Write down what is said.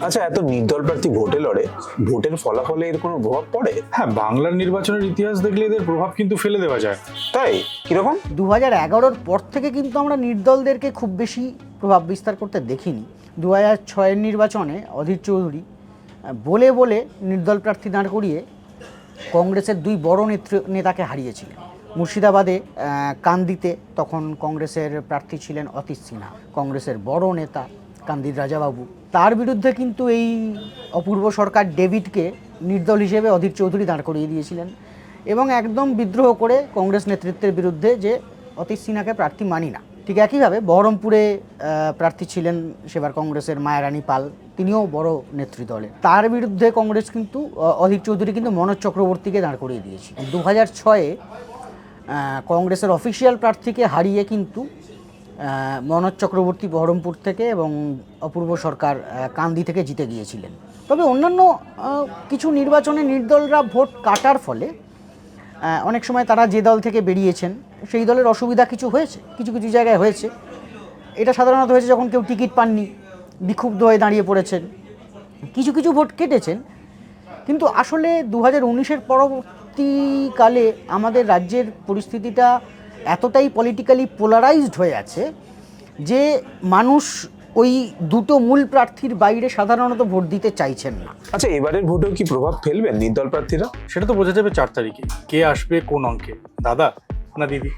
আচ্ছা, এত নির্দল প্রার্থী ভোটে লড়ে, ভোটের ফলাফলে এর কোনো প্রভাব পড়ে? হ্যাঁ, বাংলার নির্বাচনের ইতিহাস দেখলে এদের প্রভাব কিন্তু ফেলে দেওয়া যায় না। তাই? কিরকম? 2011-র পর থেকে কিন্তু আমরা নির্দলদেরকে খুব বেশি প্রভাব বিস্তার করতে দেখিনি। 2006-এর নির্বাচনে অধীর চৌধুরী বলে বলে নির্দল প্রার্থী দাঁড় করিয়ে কংগ্রেসের দুই বড় নেতাকে হারিয়েছিলেন। মুর্শিদাবাদে কান্দিতে তখন কংগ্রেসের প্রার্থী ছিলেন অতীশ সিনহা, কংগ্রেসের বড় নেতা কান্দির রাজাবাবু। তার বিরুদ্ধে কিন্তু এই অপূর্ব সরকার ডেভিডকে নির্দল হিসেবে অধীর চৌধুরী দাঁড় করিয়ে দিয়েছিলেন এবং একদম বিদ্রোহ করে কংগ্রেস নেতৃত্বের বিরুদ্ধে যে অতীশ সিনহাকে প্রার্থী মানি না। ঠিক একইভাবে বহরমপুরে প্রার্থী ছিলেন সেবার কংগ্রেসের মায়ারানী পাল, তিনিও বড় নেতৃদলের। তার বিরুদ্ধে কংগ্রেস কিন্তু অধীর চৌধুরী কিন্তু মনোজ চক্রবর্তীকে দাঁড় করিয়ে দিয়েছে। 2006-এ কংগ্রেসের অফিসিয়াল প্রার্থীকে হারিয়ে কিন্তু মনোজ চক্রবর্তী বহরমপুর থেকে এবং অপূর্ব সরকার কান্দি থেকে জিতে গিয়েছিলেন। তবে অন্যান্য কিছু নির্বাচনে নির্দলরা ভোট কাটার ফলে অনেক সময় তারা যে দল থেকে বেরিয়েছেন সেই দলের অসুবিধা কিছু হয়েছে, কিছু কিছু জায়গায় হয়েছে। এটা সাধারণত হয়েছে যখন কেউ টিকিট পাননি, বিক্ষুব্ধ হয়ে দাঁড়িয়ে পড়েছেন, কিছু কিছু ভোট কেটেছেন। কিন্তু আসলে 2019-এর পরবর্তীকালে আমাদের রাজ্যের পরিস্থিতিটা এতটাই পলিটিক্যালি পোলারাইজড হয়ে আছে যে মানুষ ওই দুটো মূল প্রার্থীর বাইরে সাধারণত ভোট দিতে চাইছেন না। আচ্ছা, এবারের ভোটেও কি প্রভাব ফেলবেন নির্দল প্রার্থীরা? সেটা তো বোঝা যাবে 4 তারিখে কে আসবে কোন অঙ্কে, দাদা না দিদি।